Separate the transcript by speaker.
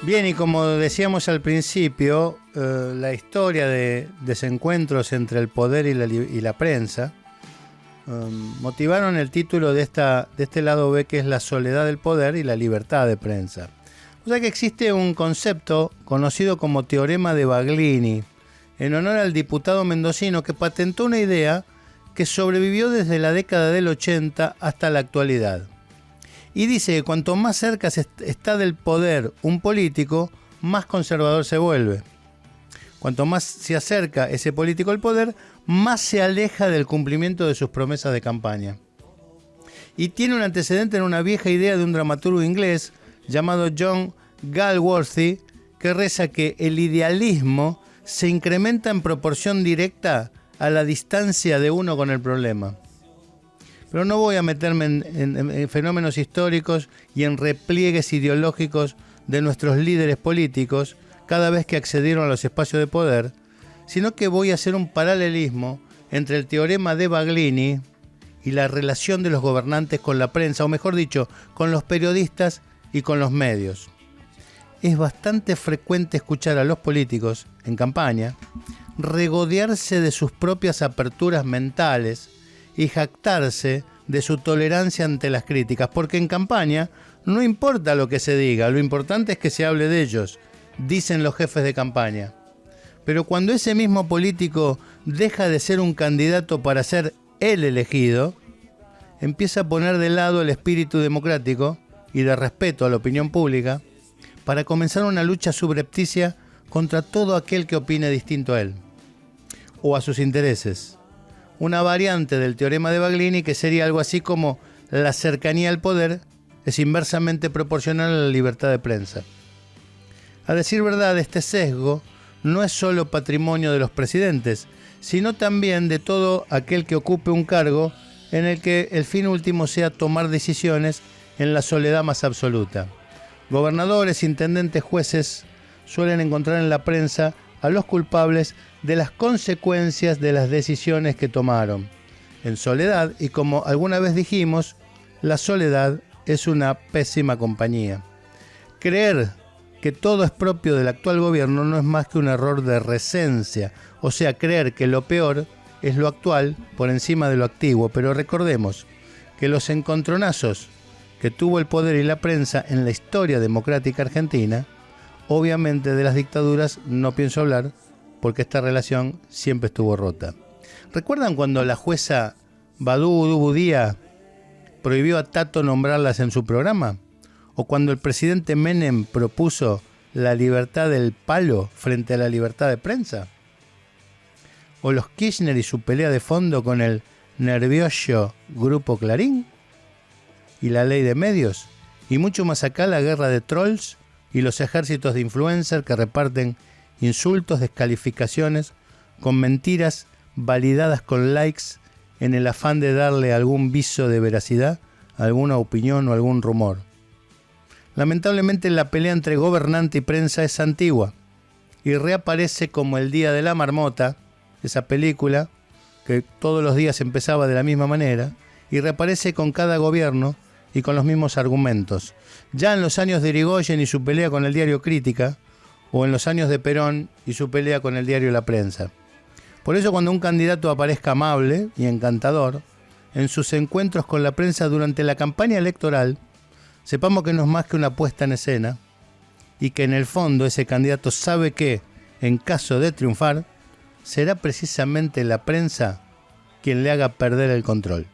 Speaker 1: Bien, y como decíamos al principio, la historia de desencuentros entre el poder y la prensa motivaron el título de este lado B, que es la soledad del poder y la libertad de prensa. O sea que existe un concepto conocido como teorema de Baglini, en honor al diputado mendocino que patentó una idea que sobrevivió desde la década del 80 hasta la actualidad. Y dice que cuanto más cerca está del poder un político, más conservador se vuelve. Cuanto más se acerca ese político al poder, más se aleja del cumplimiento de sus promesas de campaña. Y tiene un antecedente en una vieja idea de un dramaturgo inglés llamado John Galsworthy, que reza que el idealismo se incrementa en proporción directa a la distancia de uno con el problema. Pero no voy a meterme en fenómenos históricos y en repliegues ideológicos de nuestros líderes políticos cada vez que accedieron a los espacios de poder, sino que voy a hacer un paralelismo entre el teorema de Baglini y la relación de los gobernantes con la prensa, o mejor dicho, con los periodistas y con los medios. Es bastante frecuente escuchar a los políticos, en campaña, regodearse de sus propias aperturas mentales y jactarse de su tolerancia ante las críticas, porque en campaña no importa lo que se diga, lo importante es que se hable de ellos, dicen los jefes de campaña. Pero cuando ese mismo político deja de ser un candidato para ser el elegido, empieza a poner de lado el espíritu democrático y de respeto a la opinión pública para comenzar una lucha subrepticia contra todo aquel que opine distinto a él o a sus intereses. Una variante del teorema de Baglini, que sería algo así como la cercanía al poder es inversamente proporcional a la libertad de prensa. A decir verdad, este sesgo no es solo patrimonio de los presidentes, sino también de todo aquel que ocupe un cargo en el que el fin último sea tomar decisiones en la soledad más absoluta. Gobernadores, intendentes, jueces suelen encontrar en la prensa a los culpables de las consecuencias de las decisiones que tomaron, en soledad, y como alguna vez dijimos, la soledad es una pésima compañía. Creer que todo es propio del actual gobierno no es más que un error de recencia, o sea, creer que lo peor es lo actual por encima de lo antiguo, pero recordemos que los encontronazos que tuvo el poder y la prensa en la historia democrática argentina, obviamente de las dictaduras no pienso hablar, porque esta relación siempre estuvo rota. ¿Recuerdan cuando la jueza Badú Dubudía prohibió a Tato nombrarlas en su programa? ¿O cuando el presidente Menem propuso la libertad del palo frente a la libertad de prensa? ¿O los Kirchner y su pelea de fondo con el nervioso Grupo Clarín? ¿Y la ley de medios? Y mucho más acá, la guerra de trolls y los ejércitos de influencers que reparten insultos, descalificaciones, con mentiras validadas con likes en el afán de darle algún viso de veracidad, alguna opinión o algún rumor. Lamentablemente la pelea entre gobernante y prensa es antigua y reaparece como El Día de la Marmota, esa película que todos los días empezaba de la misma manera, y reaparece con cada gobierno y con los mismos argumentos. Ya en los años de Irigoyen y su pelea con el diario Crítica, o en los años de Perón y su pelea con el diario La Prensa. Por eso cuando un candidato aparezca amable y encantador en sus encuentros con la prensa durante la campaña electoral, sepamos que no es más que una puesta en escena y que en el fondo ese candidato sabe que, en caso de triunfar, será precisamente la prensa quien le haga perder el control.